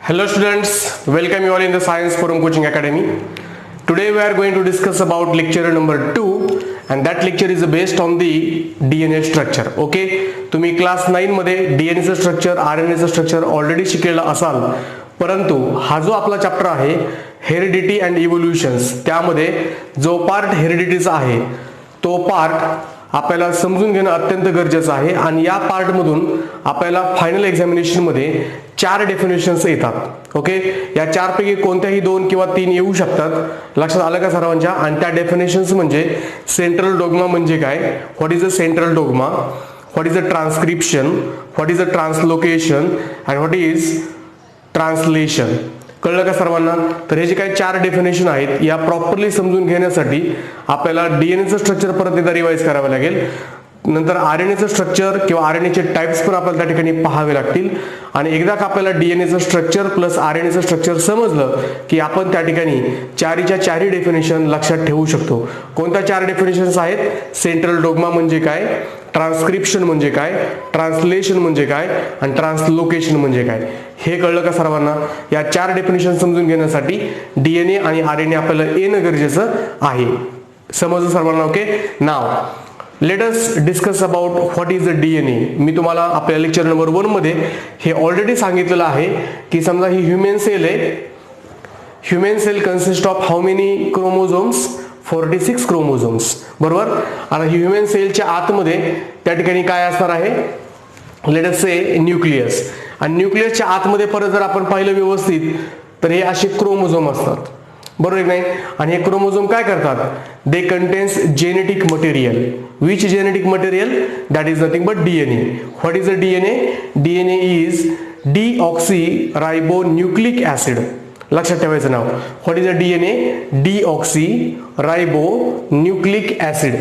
Hello students, welcome you all in the Science Forum Coaching Academy. Today we are going to discuss about lecture number 2 and that lecture is based on the DNA structure. Okay, तुम्ही class 9 मध्ये DNA चं structure, RNA चं structure already शिकलेला असाल, परंतु हा जो आपला चॅप्टर आहे हेरिडिटी अँड इव्होल्यूशन्स, त्यामध्ये जो पार्ट हेरिडिटीचा आहे तो पार्ट आपल्याला समजून घेणं अत्यंत गरजेचं आहे आणि या पार्ट मधून आपल्याला फायनल एक्झामिनेशन मध्ये 4 डेफिनेशन्स येतात. ओके, या 4 पैकी कोणत्याही 2 किंवा 3 येऊ शकतात. लक्षात आलं का सर्वांच्या? आणि त्या डेफिनेशन्स म्हणजे सेंट्रल डोग्मा म्हणजे काय, what is a central dogma, what is a transcription, what is a translocation and what is translation. कळलं का सर्वांना? तर हे जे काही 4 डेफिनेशन आहेत या प्रॉपरली समजून घेण्यासाठी आपल्याला डीएनएचं स्ट्रक्चर परत एकदा रिवाइज करावं लागेल. नंतर आरएनएचं स्ट्रक्चर किंवा आरएनएचे टाइप्स पण आपल्याला त्या ठिकाणी पाहावे लागतील. आणि एकदा का आपल्याला डीएनएचं स्ट्रक्चर प्लस आरएनएचं स्ट्रक्चर समजलं की आपण त्या ठिकाणी 4च्या डेफिनेशन लक्षात ठेवू शकतो. कोणत्या 4 डेफिनेशन्स आहेत? सेंट्रल डोग्मा म्हणजे काय, ट्रान्सक्रिप्शन म्हणजे काय, ट्रान्सलेशन म्हणजे काय आणि ट्रान्सलोकेशन म्हणजे काय, हे कळलं का सर्वांना? या 4 डेफिनेशन समजून घेण्यासाठी डीएनए आणि आरएनए आपल्याला येणं गरजेचं आहे. समजलं सर्वांना? Okay, now let us discuss about what is a DNA. मी तुम्हाला आपल्या लेक्चर नंबर 1 मध्ये हे ऑलरेडी सांगितलेलं आहे की समजा ही ह्युमन सेल आहे. Human cell consist of how many chromosomes? 46 chromosomes, बरोबर. आता ह्युमन सेलच्या आतमध्ये त्या ठिकाणी काय असणार आहे? लेट अस से न्यूक्लियस. आणि न्यूक्लियसच्या आतमध्ये परत जर आपण पाहिलं व्यवस्थित तर हे असे क्रोमोझोम असतात, बरोबर नाही? आणि हे क्रोमोझोम काय करतात? They contains genetic material. Which genetic material? That is nothing but DNA. What is a DNA? DNA is deoxy ribo nucleic acid. लक्षात ठेवायचं नाव. What is a DNA? Deoxy ribo nucleic acid.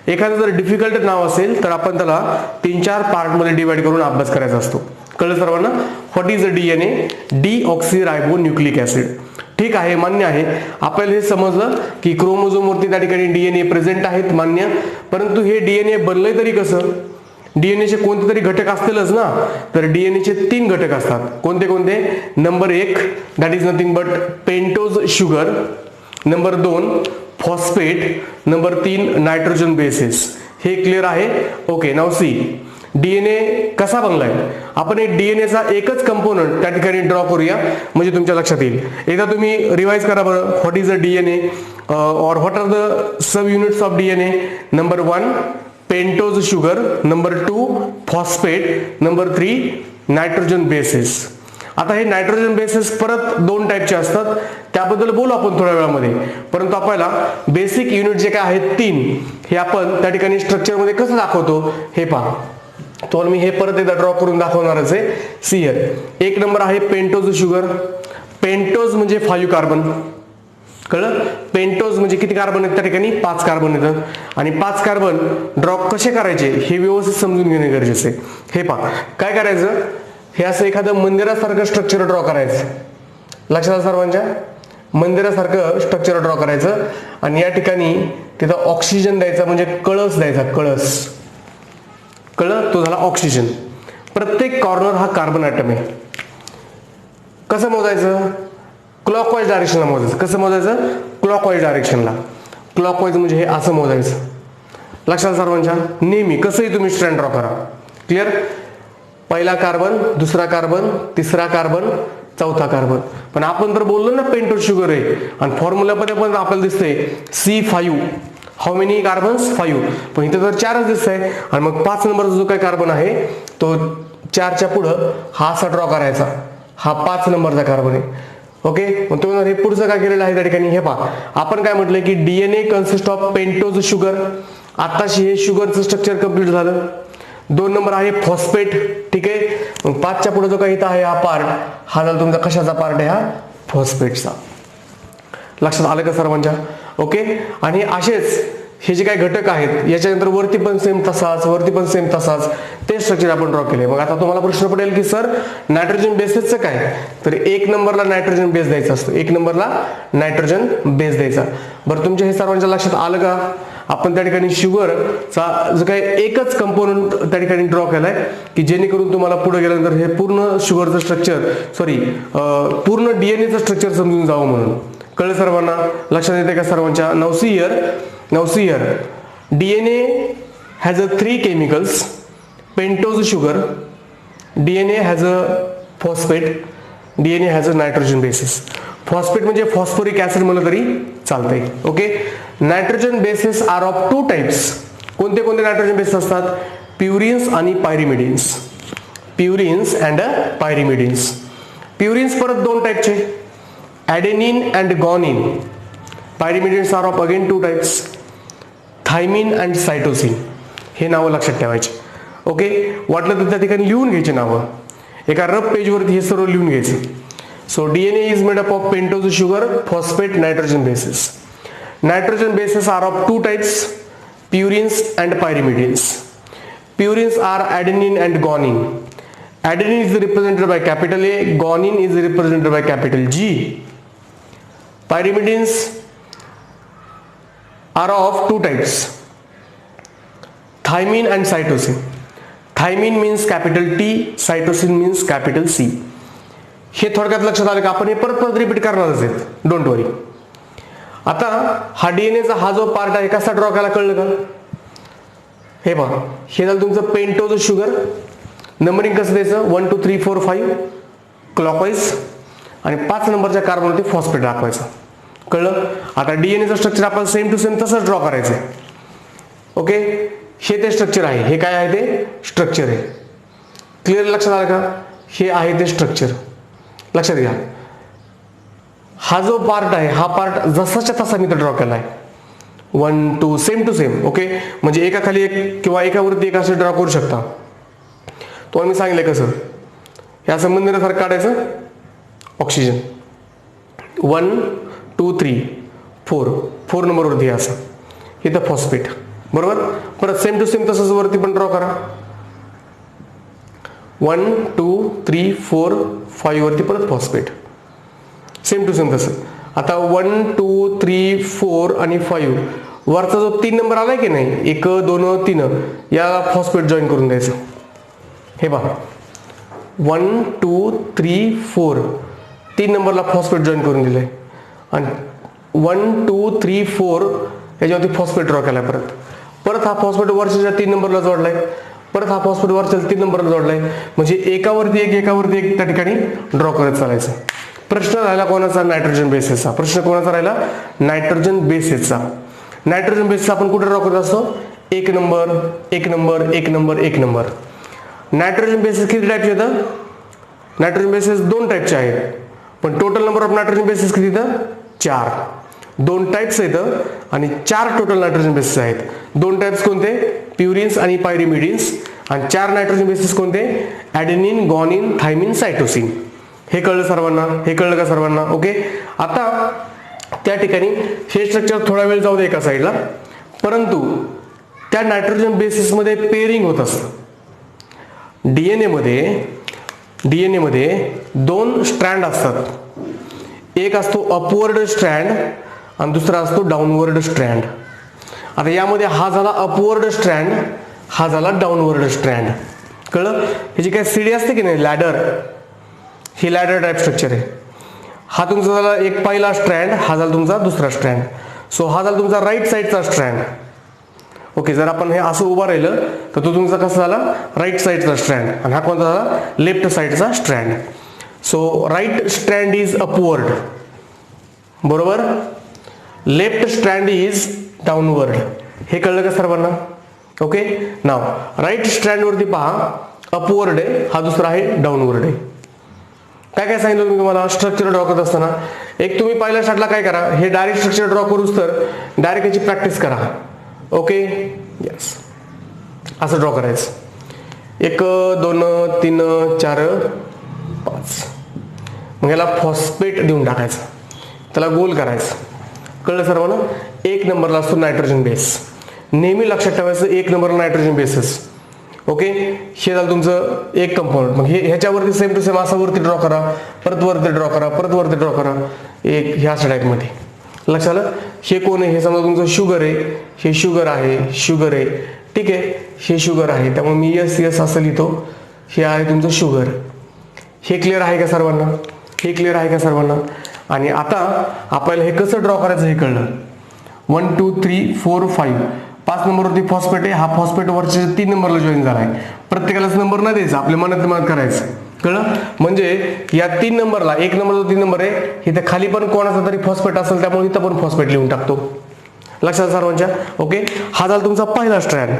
एखादं जर difficult नाव असेल तर आपण त्याला 3-4 part मध्ये डिवाइड करून अभ्यास करायचा असतो. कळलं सर्वांना? What is a DNA? Deoxy ribo nucleic acid. ठीक आहे, मान्य आहे. आपल्याला हे समजलं की क्रोमोझोम वरती त्या ठिकाणी डीएनए प्रेझेंट आहेत, मान्य. परंतु हे डीएनए बनलंय तरी कसं? डीएनएचे कोणते तरी घटक असतीलच ना. तर डीएनएचे 3 घटक असतात. कोणते कोणते? Number 1 that is nothing but pentose sugar, number 2 phosphate, number 3 nitrogen bases. हे क्लिअर आहे? ओके, नाव सी डीएनए कसा बनलाय. आपण एक डीएनएचा एकच कंपोनंट त्या ठिकाणी ड्रॉ करूया म्हणजे तुमच्या लक्षात येईल. एकदा तुम्ही रिवाइज करा बरं. व्हॉट इज अ डीएनए और what are the subunits of DNA? Number 1 pentose sugar, number 2 phosphate, number 3 nitrogen bases. आता हे नायट्रोजन बेसेस परत 2 टाईपचे असतात, त्याबद्दल बोलू आपण थोड्या वेळामध्ये. परंतु आपल्याला बेसिक युनिट जे काय आहेत 3 हे आपण त्या ठिकाणी स्ट्रक्चर मध्ये कसं दाखवतो हे पहा. तो मी हे परत एकदा ड्रॉ करून दाखवणारच आहे. See here. 1 नंबर आहे पेंटोज शुगर. पेंटोज म्हणजे 5 कार्बन. कळलं? पेंटोज म्हणजे किती कार्बन आहेत त्या ठिकाणी? 5 कार्बन येतात. आणि 5 कार्बन ड्रॉ कसे करायचे हे व्यवस्थित समजून घेणे गरजेचे आहे. हे पहा काय करायचं, हे असं एखादं मंदिरासारखं स्ट्रक्चर ड्रॉ करायचं. लक्षात सर्वांच्या? मंदिरासारखं स्ट्रक्चर ड्रॉ करायचं आणि या ठिकाणी तिथं ऑक्सिजन द्यायचा म्हणजे कळस द्यायचा. कळस, कळलं? तो झाला ऑक्सिजन. प्रत्येक कॉर्नर हा कार्बन ॲटम आहे. कसं मोजायचं? क्लॉकवाईज डायरेक्शनला मोजायचं. कसं मोजायचं? क्लॉकवाईज डायरेक्शनला. क्लॉकवाईज म्हणजे हे असं मोजायचं. लक्षात सर्वांच्या? नेहमी कसंही तुम्ही स्ट्रँड ड्रॉ करा. क्लिअर? पहिला कार्बन, दुसरा कार्बन, तिसरा कार्बन, चौथा कार्बन. पण आपण तर बोललो ना पेंटोज शुगर आहे आणि फॉर्म्युलामध्ये पण आपल्याला दिसतंय C5. How many carbons? 5. पण इथे तर 4च दिसत आहे. आणि मग 5 नंबरचा जो काही कार्बन आहे तो 4च्या पुढं हा असा ड्रॉ करायचा. हा 5 नंबरचा कार्बन आहे. ओके, मग तुम्ही हे पुढचं काय केलेलं आहे त्या ठिकाणी? हे पहा, आपण काय म्हटलंय की DNA consist of pentose sugar. आताशी हे शुगरचं स्ट्रक्चर कंप्लीट झालं. 2 नंबर आहे फॉस्फेट. ठीक आहे, मग 5च्या पुढे जो काही इथं आहे हा पार्ट, हा झाला तुमचा कशाचा पार्ट आहे? हा फॉस्फेटचा. लक्षात आलं का सर्वांच्या? ओके, आणि असेच हे जे काही घटक आहेत याच्यानंतर वरती पण सेम तसाच, वरती पण सेम तसाच ते स्ट्रक्चर आपण ड्रॉ केले. मग आता तुम्हाला प्रश्न पडेल की सर नायट्रोजन बेसेसचं काय? तर 1 नंबरला नायट्रोजन बेस द्यायचा असतो. 1 नंबरला नायट्रोजन बेस द्यायचा. बरं, तुमच्या हे सर्वांच्या लक्षात आलं का? आपण त्या ठिकाणी शुगरचा जो काही एकच कंपोनंट त्या ठिकाणी ड्रॉ केलाय की जेणेकरून तुम्हाला पुढे गेल्यानंतर हे पूर्ण शुगरचं स्ट्रक्चर पूर्ण डीएनएचं स्ट्रक्चर समजून जावं म्हणून. कळलं सर्वांना? लक्षात येते का सर्वांच्या? Now see here DNA has a 3 chemicals. Pentose sugar, DNA has a phosphate, DNA has a nitrogen basis. Phosphate म्हणजे फॉस्फोरिक ऍसिड म्हणलं तरी चालतंय. Okay. Nitrogen basis are of 2 types. कोणते कोणते नायट्रोजन बेसिस असतात? प्युरिन्स आणि pyrimidines. Purines and pyrimidines. Purines परत 2 टाइपचे, adenine and guanine. Pyrimidines are of again 2 types, thymine and cytosine. हे नावं लक्षात ठेवायचे. ओके. वाटलं तर त्या ठिकाणी लिहून घ्यायचे नावं, एका रफ पेजवरती हे सर्व लिहून घ्यायचे. So DNA is made up of pentose sugar, phosphate, nitrogen basis. Nitrogen bases are of 2 types, purines and pyrimidines. Purines are adenine and guanine. Adenine is represented by capital A, guanine is represented by capital G. Pyrimidines are of 2 types, thymine and cytosine. Thymine means capital T, cytosine means capital C. हे थोडक्यात लक्षात आलं का? आपण हे परत repeat करणारच आहेत, डोंट वरी. आता हा डीएनएचा हा जो पार्ट आहे कसा ड्रॉ करायला कळलं का? हे पहा, हे झालं तुमचं पेंटोज शुगर. नंबरिंग कसं द्यायचं? 1 2 3 4 5 क्लॉकवाईज, आणि 5 नंबरच्या कार्बनवरती फॉस्फेट दाखवायचं. कळलं? आता डीएनएचं स्ट्रक्चर आपल्याला सेम टू सेम तसंच ड्रॉ करायचं आहे. ओके. हे ते स्ट्रक्चर आहे. हे काय आहे? ते स्ट्रक्चर आहे. क्लिअर लक्षात आलं का? हे आहे ते स्ट्रक्चर. लक्षात घ्या. हा जो पार्ट आहे हा पार्ट जसाच्या तसा मी तर ड्रॉ केला आहे. 1 2 सेम टू सेम. ओके. म्हणजे एका खाली एक किंवा एकावरती एक असं ड्रॉ करू शकता. तो मी सांगितलंय कसं. या संबंधितासारखं काढायचं. ऑक्सिजन 1 2 3 4 नंबरवरती असं. इथं फॉस्फेट. बरोबर. परत सेम टू सेम तसंच वरती पण ड्रॉ करा. 1 2 3 4 5 वरती परत फॉस्फेट. सेम टू सेम तसं. आता 1 2 3 4 आणि 5 वरचा जो 3 नंबर आलाय की नाही, 1 2 3, याला फॉस्फेट जॉईन करून द्यायचं. हे पहा, 1 2 3 4 3 नंबरला फॉस्फेट जॉईन करून दिलंय, आणि 1 2 3 4 याच्यावरती फॉस्फेट ड्रॉ केलाय. परत हा फॉस्फेट वरच्या 3 नंबरला जोडलाय. परत हा फॉस्फेट वरच्या 3 नंबरला जोडलाय. म्हणजे एकावरती एक त्या ठिकाणी ड्रॉ करत चालायचं. प्रश्न राहिला कोणाचा? नायट्रोजन बेसिसचा. प्रश्न कोणाचा राहिला? नायट्रोजन बेसिसचा. नायट्रोजन बेसिस आपण कुठे ड्रॉ करत असतो? 1 number 1 number 1 number 1 number. Nitrogen basis किती टाईपचे येतं? नायट्रोजन बेसिस 2 टाईपचे आहेत, पण total number of nitrogen basis किती येतं? 4. 2 टाईप्स येतं आणि 4 टोटल नायट्रोजन बेसिस आहेत. 2 टाईप्स कोणते? प्युरिन्स आणि पायरिमिडिन्स. आणि 4 नायट्रोजन बेसिस कोणते? ॲडेनिन, गॉनिन, थायमिन, सायटोसिन. हे कळलं सर्वांना? हे कळलं का सर्वांना? ओके. आता त्या ठिकाणी हे स्ट्रक्चर थोडा वेळ जाऊ दे एका साईडला, परंतु त्या नायट्रोजन बेसिसमध्ये पेअरिंग होत असतं. डीएनए मध्ये 2 स्ट्रँड असतात. एक असतो अपवर्ड स्ट्रँड आणि दुसरा असतो डाऊनवर्ड स्ट्रँड. आता यामध्ये हा झाला अपवर्ड स्ट्रँड, हा झाला डाऊनवर्ड स्ट्रँड. कळलं? ह्याची काय सीडी असते की नाही, लॅडर, ही लॅडर टाईप स्ट्रक्चर आहे. हा तुमचा झाला एक पहिला स्ट्रँड, हा झाला तुमचा दुसरा स्ट्रँड. सो हा झाला तुमचा राईट साईडचा स्ट्रँड. ओके. जर आपण हे असं उभं राहिलं तर तो तुमचा कसा झाला? राईट साईडचा स्ट्रँड. आणि हा कोणता झाला? लेफ्ट साईडचा strand. So right strand is upward, बरोबर. Left strand is downward. हे कळलं का सर्वांना? ओके. नाव राईट स्ट्रँड वरती पहा, अपवर्ड आहे, हा दुसरा आहे डाऊनवर्ड आहे. काय काय सांगितलं मी तुम्हाला स्ट्रक्चर ड्रॉ करत असताना? एक तुम्ही पहिल्या स्टार्टला काय करा, हे डायरेक्ट स्ट्रक्चर ड्रॉ करूच तर डायरेक्ट याची प्रॅक्टिस करा. ओके. यस, असं ड्रॉ करायचं. 1 2 3 4 5. मग याला फॉस्फेट देऊन टाकायचं, त्याला गोल करायचं. कळलं सर्वांना? 1 नंबरला असतो नायट्रोजन बेस. नेहमी लक्षात ठेवायचं 1 नंबरला नायट्रोजन बेसेस. ओके. हे झालं तुमचं एक कंपाऊंड. मग हे ह्याच्यावरती सेम टू सेम असं वरती ड्रॉ करा, परत वरती ड्रॉ करा, परत वरती ड्रॉ करा, एक ह्या टाईपमध्ये. लक्षात आलं? हे कोण आहे, हे समजा तुमचं शुगर आहे, हे शुगर आहे, शुगर आहे, ठीक आहे, हे शुगर आहे, त्यामुळे मी यस यस असं लिहितो, हे आहे तुमचं शुगर. हे क्लिअर आहे का सर्वांना? हे क्लिअर आहे का सर्वांना? आणि आता आपल्याला हे कसं ड्रॉ करायचं हे कळलं. 1 2 3 4 5 5 नंबरवरती फॉस्फेट आहे, हा फॉस्फेट वरच्या 3 नंबरला जॉईन झाला आहे. प्रत्येकालाच नंबर नाही द्यायचा, आपल्या मनात करायचं, कळलं? म्हणजे या 3 नंबरला 1 नंबरचा 3 नंबर आहे, इथे खाली पण कोणाचा तरी फॉस्फेट असेल त्यामुळे इथं पण फॉस्फेट लिहून टाकतो. लक्षात सर्वांच्या? ओके, हा झाला तुमचा पहिला स्ट्रँड.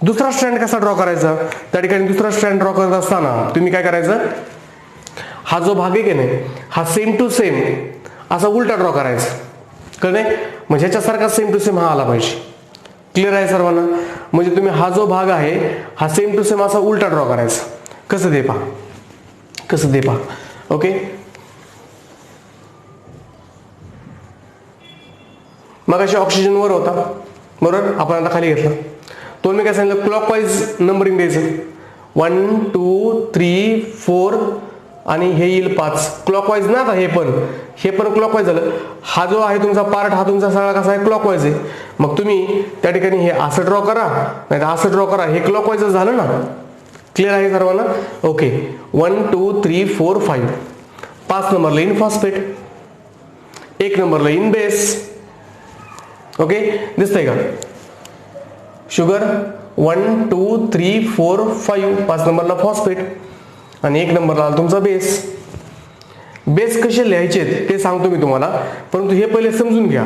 दुसरा स्ट्रँड कसा ड्रॉ करायचा? त्या ठिकाणी दुसरा स्ट्रँड ड्रॉ करत असताना तुम्ही काय करायचं, हा जो भाग आहे की नाही, हा सेम टू सेम असा उलटा ड्रॉ करायचा, कळले? म्हणजे ह्याच्यासारखा सेम टू सेम हा आला पाहिजे. क्लिअर आहे सर्वांना? म्हणजे तुम्ही हा जो भाग आहे हा सेम टू सेम असा उलटा ड्रॉ करायचा. कसं ते पहा, कसं ते पहा. ओके, मग अशी ऑक्सिजन वर होता, बरोबर, आपण आता खाली घेतला. तो मी काय सांगितलं, क्लॉकवाईज नंबरिंग द्यायचं. 1 2 3 4 आणि हे येईल 5. क्लॉकवाईज ना, आता हे पण क्लॉकवाईज झालं. हा जो आहे तुमचा पार्ट, हा तुमचा सगळा कसा आहे, क्लॉकवाईज आहे. मग तुम्ही त्या ठिकाणी हे असं ड्रॉ करा, नाही तर असं ड्रॉ करा, हे क्लॉकवाईज झालं ना. क्लिअर आहे सर्वांना? ओके, 1 2 3 4 5 5 नंबरला इन फॉस्फेट, 1 नंबरला इन बेस. ओके, दिसतंय का? शुगर 1 2 3 4 5 5 नंबरला फॉस्फेट आणि 1 नंबरला तुमचा बेस. बेस कसे लिहायचे ते सांगतो मी तुम्हाला, परंतु हे पहिले समजून घ्या.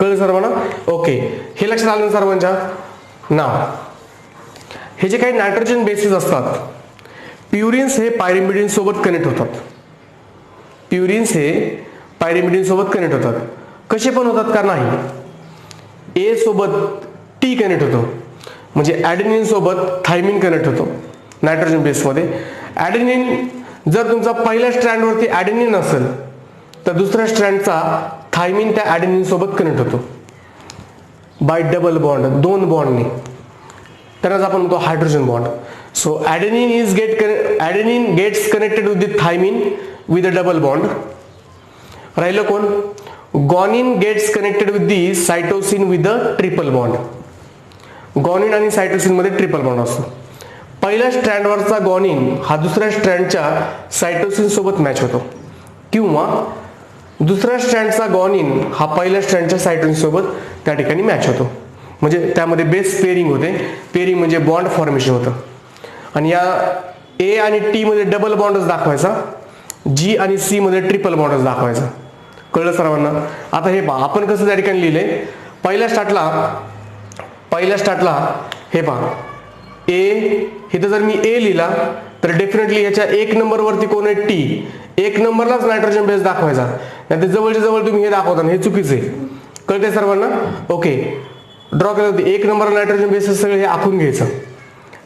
कळलं सर्वांना? ओके, हे लक्षात आलं ना सर्वांच्या? नाव हे जे काही नायट्रोजन बेसिस असतात, प्युरिन्स हे पायरिमिडिन सोबत कनेक्ट होतात. प्युरिन्स हे पायरिमिडिन सोबत कनेक्ट होतात. कसे पण होतात का? नाही, ए सोबत टी कनेक्ट होतो, म्हणजे ॲडेनिन सोबत थायमिन कनेक्ट होतो नायट्रोजन बेसमध्ये. ॲडेनिन जर तुमचा पहिल्या स्ट्रँडवरती ॲडेनिन असेल तर दुसऱ्या स्ट्रँडचा थायमिन त्या ॲडेनिन सोबत कनेक्ट होतो बाय डबल बॉन्ड, 2 बॉन्डने. त्यालाच आपण म्हणतो hydrogen bond. So adenine gets connected with the thymine with a double bond. राहिलं कोण? Guanine gets connected with the cytosine with the triple bond. Guanine आणि सायटोसिन मध्ये ट्रिपल बॉन्ड असतो. पहिल्या स्ट्रँडवरचा गॉनिन हा दुसऱ्या स्ट्रँडच्या सायटोसिन सोबत मॅच होतो, किंवा दुसऱ्या स्ट्रँडचा गॉनिन हा पहिल्या स्ट्रँडच्या सायटोसिन सोबत त्या ठिकाणी मॅच होतो. म्हणजे त्यामध्ये बेस पेअरिंग होते. पेअरिंग म्हणजे बॉन्ड फॉर्मेशन होतं. आणि या ए आणि टी मध्ये डबल बॉन्डच दाखवायचा, जी आणि सी मध्ये ट्रिपल बॉन्डच दाखवायचा. कळलं सर्वांना? आता हे पहा, आपण कसं त्या ठिकाणी लिहिले, पहिल्या स्टार्टला हे पहा, ए, इथं जर मी ए लिहिला तर डेफिनेटली याच्या 1 नंबरवरती कोण आहे? टी. 1 नंबरलाच नायट्रोजन बेस दाखवायचा, नाही तर जवळच्या जवळ तुम्ही हे दाखवता, हे चुकीचं आहे. कळते सर्वांना? ओके, ड्रॉ केलं होते 1 नंबर नायट्रोजन बेस सगळे हे आखून घ्यायचं.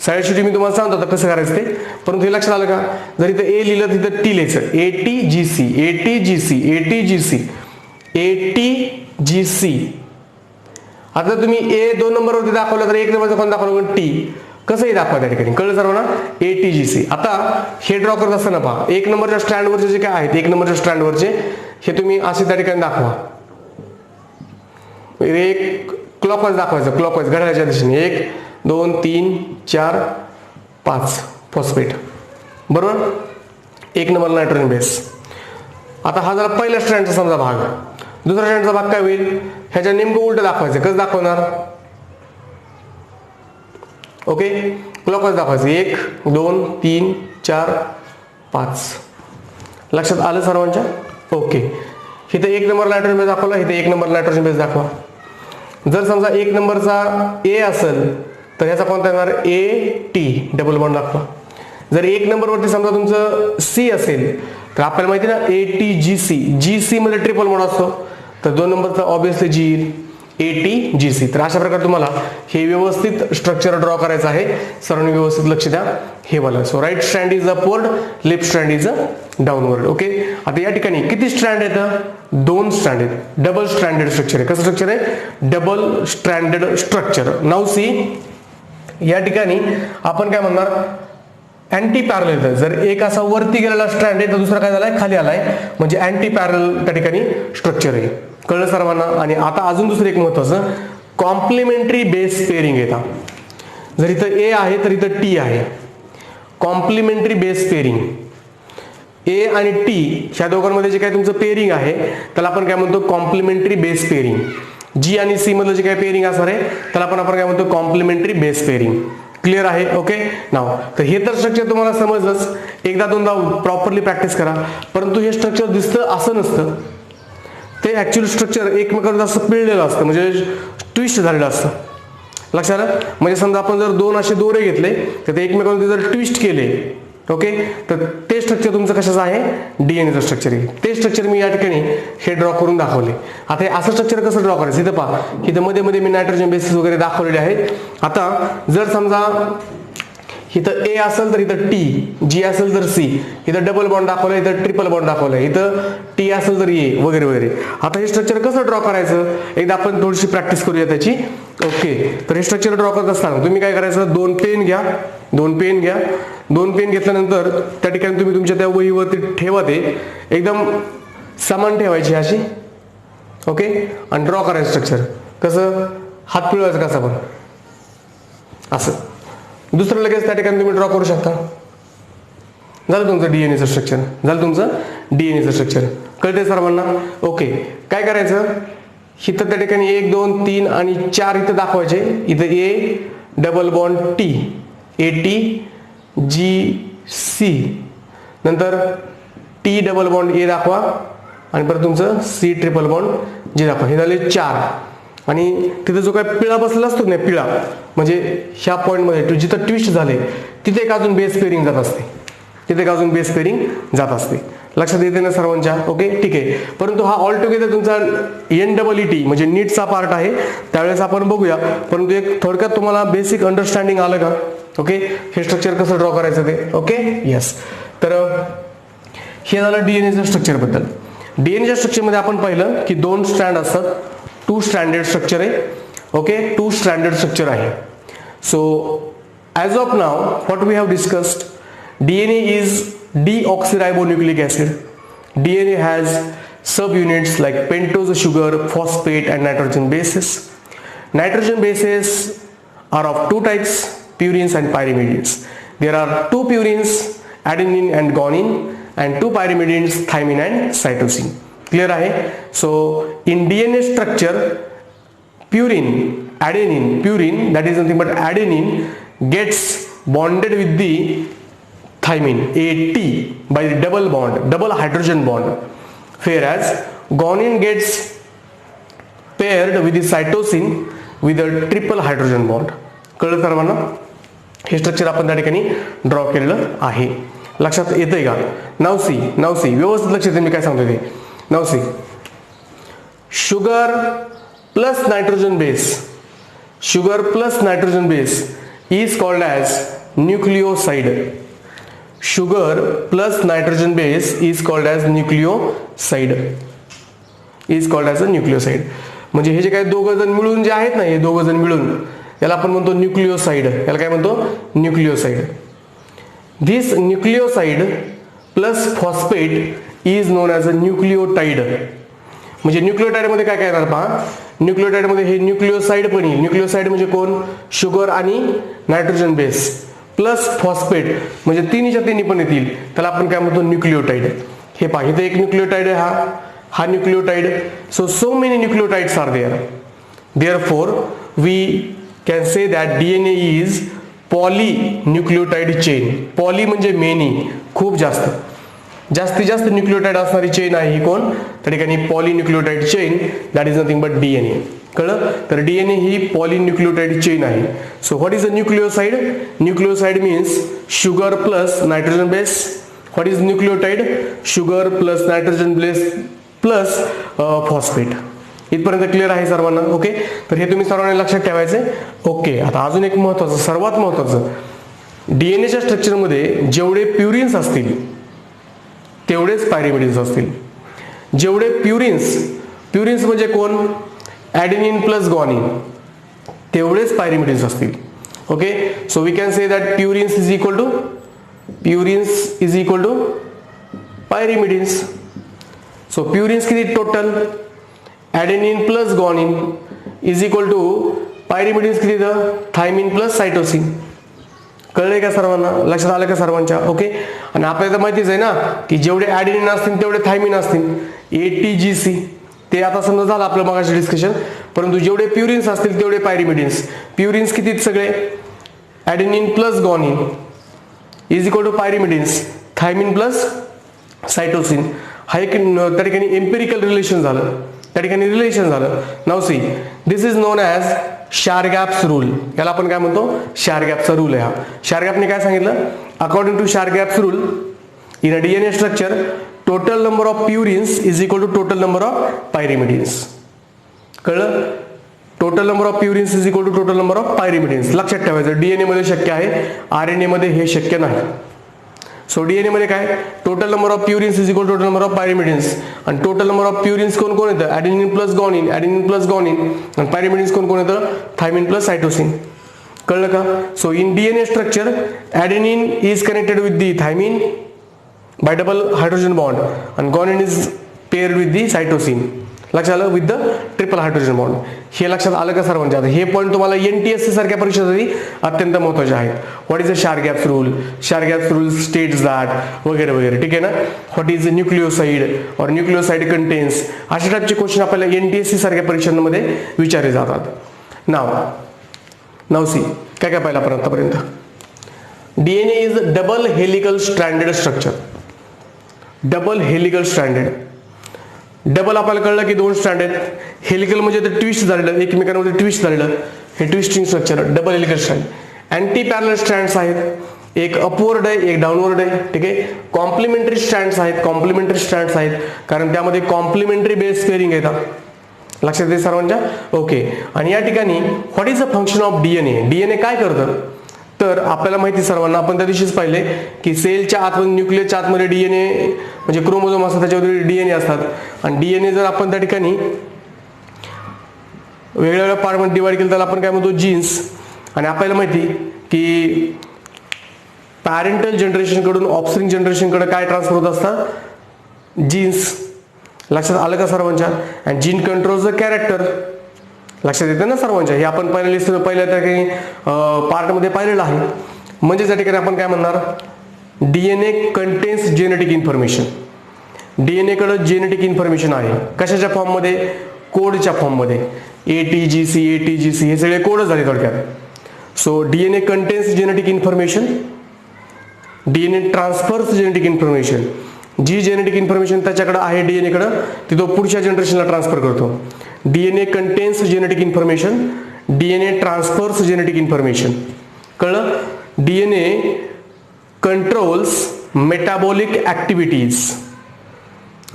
सगळ्या शेवटी मी तुम्हाला सांगतो आता कसं करायचं ते, परंतु हे लक्षात आलं का? जर इथं ए लिहिलं तिथं टी लिहायचं, ATGC ATGC ATGC ATGC. आता तुम्ही ए 2 नंबरवरती दाखवलं तर 1 नंबरचा कोण दाखवलं? टी. कसंही दाखवा त्या ठिकाणी. कळलं सर्वांना? ATGC. आता हे ड्रॉ करत असताना पहा, 1 नंबरच्या स्ट्रँडवरचे जे काय आहेत, 1 नंबरच्या स्ट्रँडवरचे हे तुम्ही असे त्या ठिकाणी दाखवा. एक क्लॉकवाईज दाखवायचं, क्लॉकवाईज घड्याळाच्या दिशेने. 1 2 3 4 5 फॉस्फेट, बरोबर. 1 नंबर नायट्रोजन बेस. आता हा झाला पहिल्या स्ट्रँडचा समजा भाग. दुसऱ्या स्ट्रँडचा भाग काय होईल? ह्याच्या नेमकं उलट दाखवायचं. कसं दाखवणार? ओके, क्लॉकवाईज दाखवायचं. 1 2 3 4 5. लक्षात आलं सर्वांच्या? ओके, इथे 1 नंबर नायट्रोजन बेस दाखवला, इथे 1 नंबर नायट्रोजन बेस दाखवा. जर समजा 1 नंबरचा ए असेल तर ह्याचा कोणता येणार? AT, डबल बॉन्ड दाखवा. जर 1 नंबरवरती समजा तुमचं सी असेल तर आपल्याला माहिती ना ATGC, GC मध्ये ट्रिपल बॉन्ड असतो, तर 2 नंबरचा ऑब्विसली जी येईल ATGC. तर अशा प्रकारे तुम्हाला हे व्यवस्थित स्ट्रक्चर ड्रॉ करायचं आहे. सर्वांनी व्यवस्थित लक्ष द्या. हे वाला, so right strand is upward, left strand is downward. Okay, आता या ठिकाणी किती स्ट्रँड आहेत? 2 स्ट्रँड आहेत. डबल स्ट्रँडेड स्ट्रक्चर आहे. कसं स्ट्रक्चर आहे? Double stranded structure. Now see, या ठिकाणी आपण काय म्हणणार? Antiparallel. जर एक असा वरती गेलेला स्ट्रँड आहे तर दुसरा काय झालाय? खाली आलाय, म्हणजे अँटी पॅरलल त्या ठिकाणी स्ट्रक्चर आहे. कळलं सर्वांना. आणि आता अजून दुसरं एक महत्वाचं, कॉम्प्लिमेंटरी बेस पेअरिंग येतात. जर इथं ए आहे तर इथं टी आहे. कॉम्प्लिमेंटरी बेस पेअरिंग, ए आणि टी ह्या दोघांमध्ये जे काही तुमचं पेअरिंग आहे त्याला आपण काय म्हणतो, कॉम्प्लिमेंटरी बेस पेअरिंग. जी आणि सी मधलं जे काही पेअरिंग असणार आहे त्याला आपण काय म्हणतो, कॉम्प्लिमेंटरी बेस पेअरिंग. क्लिअर आहे. ओके नाव. तर हे तर स्ट्रक्चर तुम्हाला समजलंच, एकदा दोनदा प्रॉपरली प्रॅक्टिस करा. परंतु हे स्ट्रक्चर दिसतं असं नसतं, ते ऍक्च्युअली स्ट्रक्चर एकमेकांवर असं पिळलेलं असतं, म्हणजे ट्विस्ट झालेलं असतं. लक्षात आलं. म्हणजे समजा आपण जर दोन असे दोरे घेतले तर ते एकमेकांवर जर ट्विस्ट केले, ओके, तर ते स्ट्रक्चर तुमचं कशाचं आहे, डीएनएचं स्ट्रक्चर आहे. ते स्ट्रक्चर मी या ठिकाणी हे ड्रॉ करून दाखवले. आता हे असं स्ट्रक्चर कसं ड्रॉ करायचं, इथं पहा, इथं मध्ये मध्ये मी नायट्रोजन बेसिस वगैरे दाखवलेले आहेत. आता जर समजा इथं ए असेल तर इथं टी, जी असेल तर सी, इथं डबल बॉन्ड दाखवलं, इथं ट्रिपल बॉन्ड दाखवलं, इथं टी असेल तर ए वगैरे वगैरे. आता हे स्ट्रक्चर कसं ड्रॉ करायचं, एकदा आपण थोडीशी प्रॅक्टिस करूया त्याची. ओके, तर हे स्ट्रक्चर ड्रॉ करत असताना तुम्ही काय करायचं, दोन पेन घ्या. दोन पेन घेतल्यानंतर त्या ठिकाणी तुम्ही तुमच्या त्या वहीवरती ठेवा, ते एकदम समान ठेवायची अशी. ओके, आणि ड्रॉ करायचं स्ट्रक्चर. कसं, हात पिळवायचं कसं पण असं. दुसरं लगेच त्या ठिकाणी तुम्ही ड्रॉ करू शकता. झालं तुमचं डीएनएचं स्ट्रक्चर, झालं तुमचं डीएनएचं स्ट्रक्चर. कळते सर्वांना. ओके, काय करायचं, इथं त्या ठिकाणी 1 2 3 आणि 4 इथं दाखवायचे. इथं A double bond T, A T G C, नंतर टी डबल बॉन्ड ए दाखवा, आणि परत तुमचं सी ट्रिपल बॉन्ड जे दाखवा. हे झाले 4. आणि तिथं जो काय पिळा बसलेला असतो ना, पिळा म्हणजे ह्या पॉईंटमध्ये जिथं ट्विस्ट झाले तिथे एक अजून बेस पेअरिंग जात असते, तिथे एक अजून बेस पेअरिंग जात असते. लक्षात येते ना सर्वांच्या. ओके, ठीक आहे. परंतु हा ऑल टुगेदर तुमचा NEET म्हणजे नीटचा पार्ट आहे, त्यावेळेस आपण बघूया. परंतु एक थोडक्यात तुम्हाला बेसिक अंडरस्टँडिंग आलं का. ओके, हे स्ट्रक्चर कसं ड्रॉ करायचं ते. Okay, yes. तर हे झालं डीएनएच्या स्ट्रक्चर बद्दल. डीएनएच्या स्ट्रक्चरमध्ये आपण पाहिलं की 2 स्ट्रँड असतात, 2 स्ट्रँडेड स्ट्रक्चर आहे. ओके, 2 स्ट्रँडेड स्ट्रक्चर आहे. So as of now what we have discussed, DNA is deoxyribonucleic acid. DNA has subunits like pentose sugar, phosphate and nitrogen bases. Nitrogen bases are of 2 types, purines and pyrimidines. There are 2 purines, adenine and guanine, and 2 pyrimidines, thymine and cytosine. Clear आहे. So in DNA structure, purine that is nothing but adenine gets bonded with the thymine, AT, by the double hydrogen bond, whereas guanine gets paired with the cytosine with a triple hydrogen bond. कळलं सर्वांना. हे structure आपण त्या ठिकाणी draw केलेलं आहे. लक्षात येतंय का. नाव सी व्यवस्थित लक्ष देते मी काय सांगतोय ते. Now see, sugar plus nitrogen base is called as nucleoside. Sugar plus nitrogen base is called as nucleoside. म्हणजे हे जे काही दोघं जण मिळून जे आहेत ना, हे दोघं जण मिळून याला आपण म्हणतो न्यूक्लिओसाइड. याला काय म्हणतो, न्यूक्लिओसाइड. This nucleoside plus phosphate is known as a nucleotide. म्हणजे न्यूक्लियोटाइड मध्ये काय काय येणार पहा. न्यूक्लियोटाइड मध्ये हे न्यूक्लिओसाइड पण येईल. न्यूक्लिओसाइड म्हणजे कोण, शुगर आणि नायट्रोजन बेस प्लस फॉस्फेट, म्हणजे तिन्हीच्या तिन्ही पण येतील. त्याला आपण काय म्हणतो, न्यूक्लियोटाइड. हे पहा, इथे एक न्यूक्लियोटाइड आहे, हा nucleotide. So many nucleotides are there. Therefore we can say that DNA is polynucleotide chain. Poly म्हणजे मेनी, खूप जास्तीत जास्त न्यूक्लियोटाइड असणारी चेन आहे ही कोण, त्या ठिकाणी polynucleotide chain, that is nothing but DNA. कळलं. तर DNA ही पॉलीन्यूक्लियोटाइड चेन आहे. So what is a nucleoside. Nucleoside means sugar plus nitrogen base. What is nucleotide, sugar plus nitrogen base plus phosphate. इथपर्यंत clear आहे सर्वांना. Okay, तर हे तुम्ही सर्वांनी लक्षात ठेवायचे. ओके, आता अजून एक महत्वाचं, सर्वात महत्वाचं, डीएनएच्या स्ट्रक्चरमध्ये जेवढे प्युरिन्स असतील तेवढेच पायरिमिडिन्स असतील. जेवढे प्युरिन्स म्हणजे कोण, ॲडेनिन प्लस ग्वानिन, तेवढेच पायरिमिडिन्स असतील. Okay, so we can say that purines is equal to pyrimidines. So purines किती total, adenine plus guanine is equal to pyrimidines किती येतं, थायमिन प्लस सायटोसिन. कळलंय का सर्वांना, लक्षात आलं का सर्वांच्या? ओके. आणि आपल्याला तर माहितीच आहे ना की जेवढे ॲडेनिन असतील तेवढे थायमिन असतील, ATGC. ते आता समजा झालं आपलं मगाशी डिस्कशन. परंतु जेवढे प्युरिन्स असतील तेवढे पायरिमिडिन्स. प्युरिन्स किती आहेत सगळे, adenine plus guanine is equal to pyrimidines, thymine plus cytosine. हा एक त्या ठिकाणी एम्पिरिकल रिलेशन झालं, त्या ठिकाणी रिलेशन झालं. Now see, this is known as Chargaff's rule. याला आपण काय म्हणतो, शारगॅपचा रूल आहे हा. शारगॅपने काय सांगितलं, according to Chargaff's rule in a DNA structure total number of purines is equal to total number of pyrimidines. कळलं, total number of purines is equal to total number of pyrimidines. लक्षात ठेवायचं, DNA मध्ये शक्य आहे, RNA मध्ये हे शक्य नाही. सो DNA मध्ये काय, total number of purines is equal to total number of pyrimidines. आणि टोटल नंबर ऑफ प्युरिन्स कोण कोण येतं, adenine plus guanine, adenine plus guanine. आणि पायरिमिडिन्स कोण कोण येतं, थायमिन प्लस सायटोसिन. कळलं का? So in DNA structure adenine is connected with the thymine by double hydrogen bond आणि guanine is paired with the cytosine. लक्षात आलं, with the triple hydrogen bond. हे लक्षात आलं का सर्वांच्या? हे पॉईंट तुम्हाला NTSC सारख्या परीक्षेसाठी अत्यंत महत्त्वाचे आहेत. What is a Chargaff's rule, Chargaff's rule states that, वगैरे वगैरे. ठीक आहे ना. व्हॉट इज न्यूक्लिओसाइड और न्यूक्लिओसाइड कंटेन्स, अशा टाईपचे क्वेश्चन आपल्याला NTSC सारख्या परीक्षांमध्ये विचारले जातात. नाव सी, काय काय पाहिलं आपण आतापर्यंत. DNA is double helical stranded structure. Double helical stranded. Double आपल्याला कळलं की दोन स्ट्रँड आहेत. हेलिकल म्हणजे ते ट्विस्ट झालेलं, एकमेकांमध्ये ट्विस्ट झालेलं, हे twisting structure double helical strand. Anti parallel strands आहेत, एक अपवर्ड आहे एक डाऊनवर्ड आहे. ठीक आहे. कॉम्प्लिमेंटरी स्ट्रँड्स आहेत, कॉम्प्लिमेंटरी स्ट्रँड्स आहेत कारण त्यामध्ये कॉम्प्लिमेंटरी बेस पेअरिंग येतात. लक्षात येते सर्वांच्या? ओके. आणि या ठिकाणी what is the function of DNA. DNA काय करतं, तर आपल्याला माहिती सर्वांना, आपण त्या दिवशीच पाहिले की सेलच्या आतमध्ये, न्यूक्लियसच्या आतमध्ये DNA म्हणजे क्रोमोझोम असतात, त्याच्यावर DNA असतात. आणि DNA जर आपण त्या ठिकाणी वेगवेगळ्या पार्टमध्ये डिवाइड केलं तर आपण काय म्हणतो, जीन्स. आणि आपल्याला माहिती की पॅरेंटल जनरेशन कडून ऑफस्प्रिंग जनरेशन कडे काय ट्रान्सफर होत असतात, जीन्स. लक्षात आलं का सर्वांच्या? And gene controls the character. लक्षात येतं ना सर्वांच्या? हे आपण पहिल्या त्या काही पार्टमध्ये पाहिलेलं आहे. म्हणजे त्या ठिकाणी आपण काय म्हणणार, DNA contains genetic information. DNA कडे जेनेटिक इन्फॉर्मेशन आहे. कशाच्या फॉर्ममध्ये, कोडच्या फॉर्ममध्ये. ATGC हे सगळे कोडच झाले थोडक्यात. So DNA contains genetic information, DNA transfers genetic information. जी जेनेटिक इन्फॉर्मेशन त्याच्याकडे आहे DNA कडे, ती तो पुढच्या जनरेशनला ट्रान्सफर करतो. DNA contains genetic information, DNA transfers genetic information. कळलं? DNA controls metabolic activities.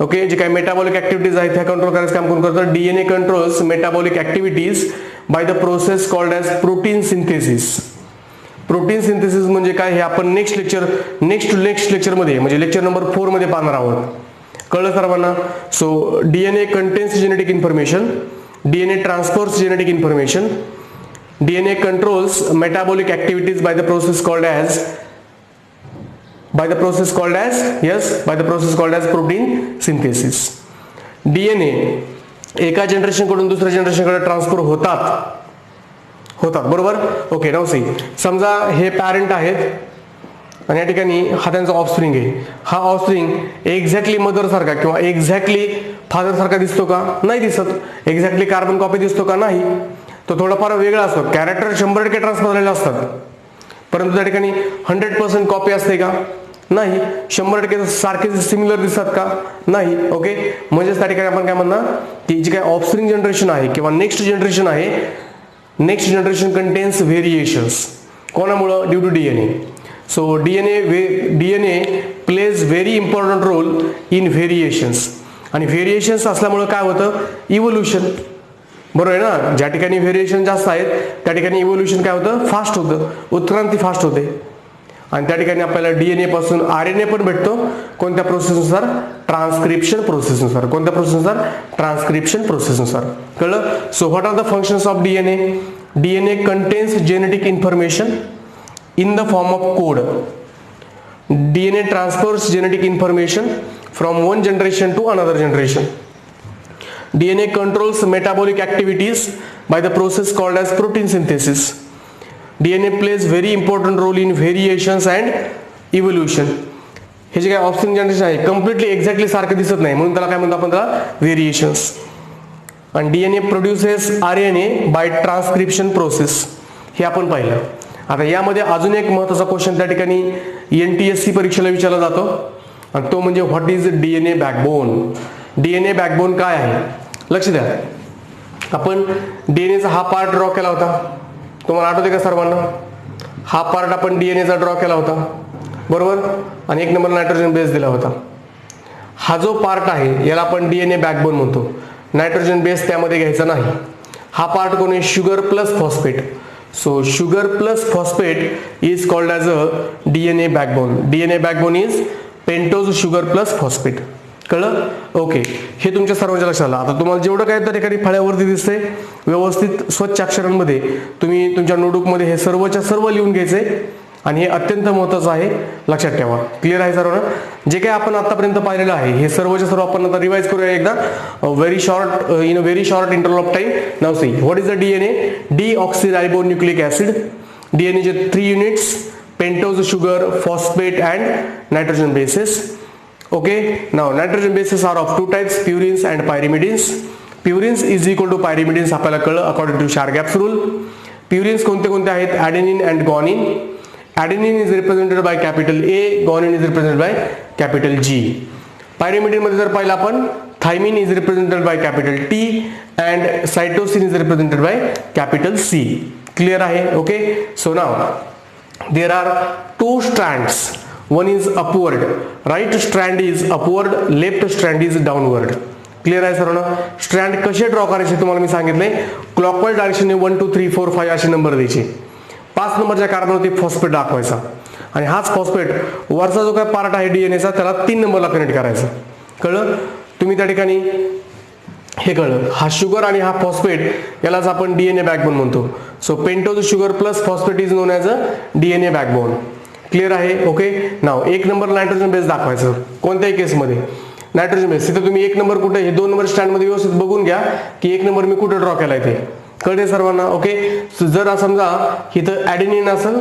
Okay, जे काही मेटाबॉलिक ऍक्टिव्हिटीज आहेत त्या कंट्रोल करायचं काम कोण करतं, DNA controls metabolic activities by the process called as protein synthesis. Protein synthesis म्हणजे काय हे आपण नेक्स्ट लेक्चरमध्ये म्हणजे लेक्चर नंबर 4 मध्ये पाहणार आहोत. कळलं सर्वांना? So DNA contains genetic information, DNA transfers genetic information, DNA controls metabolic activities by the process called as protein synthesis. DNA एका जनरेशन कडून दुसऱ्या जनरेशनकडे ट्रान्सफर होतात, बरोबर. ओके. नाउ सी, समजा हे पॅरेंट आहेत आणि या ठिकाणी हा त्यांचा ऑफस्प्रिंग आहे. हा ऑफस्प्रिंग एक्झॅक्टली मदर सारखा किंवा एक्झॅक्टली फादर सारखा दिसतो का, नाही दिसत. एक्झॅक्टली कार्बन कॉपी दिसतो का, नाही. तो थोडाफार वेगळा असतो. कॅरेक्टर 100% ट्रान्सफर झालेले असतात, परंतु त्या ठिकाणी 100% कॉपी असते का, नाही. 100% सारखे सिमिलर दिसतात का, नाही. ओके. म्हणजेच त्या ठिकाणी आपण काय म्हणणार की जी काही ऑफस्प्रिंग जनरेशन आहे किंवा नेक्स्ट जनरेशन आहे, नेक्स्ट जनरेशन कंटेन्स व्हेरिएशन्स. कोणामुळं, due to DNA. So DNA plays very important role in variations. आणि व्हेरिएशन्स असल्यामुळं काय होतं, इव्होल्युशन. बरोबर आहे ना. ज्या ठिकाणी व्हेरिएशन जास्त आहेत त्या ठिकाणी इव्होल्युशन काय होतं, फास्ट होतं, उत्क्रांती फास्ट होते. आणि त्या ठिकाणी आपल्याला DNA पासून RNA पण भेटतो. कोणत्या प्रोसेसनुसार, ट्रान्सक्रिप्शन प्रोसेसनुसार. कोणत्या प्रोसेसनुसार, ट्रान्सक्रिप्शन प्रोसेसनुसार. कळलं? So what are the functions of DNA. DNA contains genetic information in the form of code. DNA transfers genetic information from one generation to another generation. DNA controls metabolic activities by the process called as protein synthesis. DNA plays very important role in variations and evolution. हे जे काय option generation आहे completely exactly सारखं दिसत नाही म्हणून त्याला काय म्हणतो आपण, त्याला व्हेरिएशन्स. आणि DNA produces RNA by transcription process, हे आपण पाहिलं. आता यामध्ये अजून एक महत्त्वाचा क्वेश्चन त्या ठिकाणी NTSC परीक्षेला विचारला जातो आणि तो म्हणजे what is DNA backbone. DNA backbone काय आहे लक्ष द्या. आपण डीएनएचा हा पार्ट ड्रॉ केला होता, तुम्हाला आठवते का सर्वांना? हा पार्ट आपण डीएनएचा ड्रॉ केला होता बरोबर, आणि 1 नंबर नायट्रोजन बेस दिला होता. हा जो पार्ट आहे याला आपण डीएनए बॅकबोन म्हणतो. नायट्रोजन बेस त्यामध्ये घ्यायचा नाही. हा पार्ट कोण आहे? Sugar plus phosphate. So sugar plus phosphate is called as a DNA backbone. DNA backbone is pentose sugar plus phosphate. कळलं? ओके, हे तुमच्या सर्वांच्या लक्षात आलं. आता तुम्हाला जेवढं काय त्या ठिकाणी फळ्यावरती दिसतंय व्यवस्थित स्वच्छ अक्षरांमध्ये तुम्ही तुमच्या नोटबुकमध्ये हे सर्वच्या सर्व लिहून घ्यायचे आणि हे अत्यंत महत्त्वाचं आहे, लक्षात ठेवा. क्लिअर आहे सर्वांना? जे काही आपण आतापर्यंत पाहिलेलं आहे हे सर्वच्या सर्व आपण आता रिवाइज करूया एकदा very short in a very short interval of time. Now see what is the DNA? Deoxyribonucleic acid. डीएनएचे 3 units, pentose sugar, phosphate and nitrogen bases. Okay, now nitrogen bases are of 2 types, purines and pyrimidines. Purines is equal to pyrimidines आपल्याला कळलं according to Shargap's rule. Purines कोणते कोणते आहेत? Adenine and guanine. Adenine is represented by capital A, guanine is represented by capital G. Pyrimidine मध्ये जर पाहिलं आपण thymine is represented by capital T and cytosine is represented by capital C. Clear आहे? Okay, so now there are 2 strands. One is upward, right strand is upward, left strand is downward. Clear आहे सर्वांना? Strand कसे draw करायचे तुम्हाला मी सांगितले. Clockwise डायरेक्शनने 1 2 3 4 5 असे number द्यायचे. 5 नंबरच्या कार्बनवरती फॉस्फेट दाखवायचा आणि हाच फॉस्फेट वरचा जो काय पार्ट आहे डीएनएचा त्याला 3 नंबरला कनेक्ट करायचा. कळलं? तुम्ही त्या ठिकाणी हे कळलं. हा शुगर आणि हा फॉस्फेट यालाच आपण डीएनए बॅकबोन म्हणतो. So pentose sugar plus phosphate is known as a DNA backbone. Clear आहे? ओके, नाव 1 नंबर नायट्रोजन बेस दाखवायचं कोणत्याही केसमध्ये. नायट्रोजन बेस तिथे तुम्ही 1 नंबर कुठे, हे 2 नंबर स्टँड मध्ये व्यवस्थित बघून घ्या की 1 नंबर मी कुठे ड्रॉ केलाय ते. कळते सर्वांना? ओके, जर समजा इथं ॲडेनिन असेल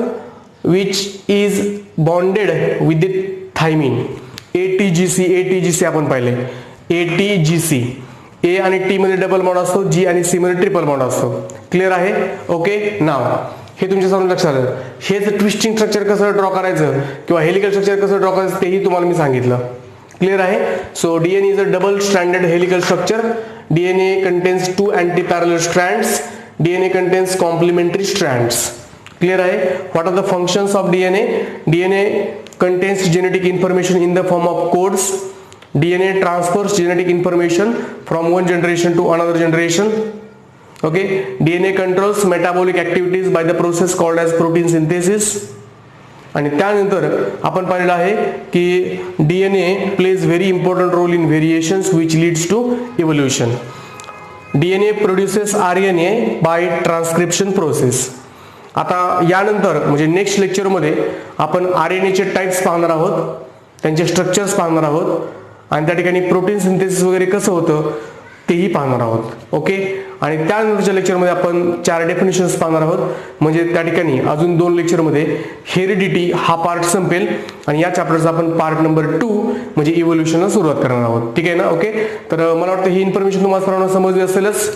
which is bonded with the thymine, ATGC आपण पाहिले. ATGC, A आणि T मध्ये डबल बॉन्ड असतो, G आणि C मध्ये ट्रिपल बॉन्ड असतो. क्लिअर आहे? ओके, नाव हे तुमच्या समोर लक्षात आलं. हेच ट्विस्टिंग स्ट्रक्चर कसं ड्रॉ करायचं किंवा हेलिकल स्ट्रक्चर कसं ड्रॉ करायचं तेही तुम्हाला मी सांगितलं. क्लिअर आहे? So DNA is a double stranded helical structure. DNA contains 2 antiparallel strands. DNA contains complementary strands. Clear आहे? What are the functions of DNA? DNA contains genetic information in the form of codes. DNA transfers genetic information from one generation to another generation. Okay, DNA controls metabolic activities by the process called as protein synthesis. आणि त्यानंतर आपण पाहिलेलं आहे की DNA plays very important role in variations which leads to evolution. DNA produces RNA by transcription process. आता यानंतर म्हणजे next lecture मध्ये आपण RNA चे टाइप्स पाहणार आहोत, त्यांचे स्ट्रक्चर्स पाहणार आहोत आणि त्या ठिकाणी प्रोटीन सिंथेसिस वगैरे कसं होतं तेही पाहणार आहोत. ओके, आणि त्यानंतरच्या लेक्चरमध्ये आपण 4 डेफिनेशन्स पाहणार आहोत. म्हणजे त्या ठिकाणी अजून 2 लेक्चरमध्ये हेरिडिटी हा पार्ट संपेल आणि या चॅप्टरचा आपण पार्ट नंबर 2 म्हणजे इव्होल्युशनला सुरुवात करणार आहोत. ठीक आहे ना? ओके, तर मला वाटतं ही इन्फॉर्मेशन तुम्हाला सर्वांना समजली असेलच.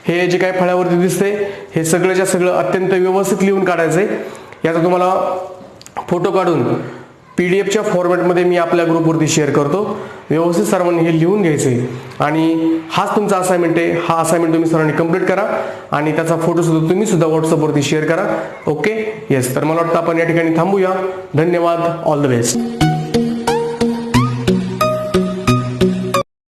हे जे काही फळ्यावरती दिसते हे सगळ्याच्या सगळं अत्यंत व्यवस्थित लिहून काढायचंय. याचा तुम्हाला फोटो काढून PDF फॉर्मॅटमध्ये मी आपल्या ग्रुपवरती शेअर करतो. व्यवस्थित सर्वांनी हे लिहून घ्यायचंय आणि हाच तुमचा असाइनमेंट आहे. हा असाइनमेंट तुम्ही सर्वांनी कंप्लीट करा आणि त्याचा फोटो सुद्धा तुम्ही सुद्धा व्हॉट्सअपवरती शेअर करा. ओके, येस, तर मला वाटतं आपण या ठिकाणी थांबूया. धन्यवाद. All the best.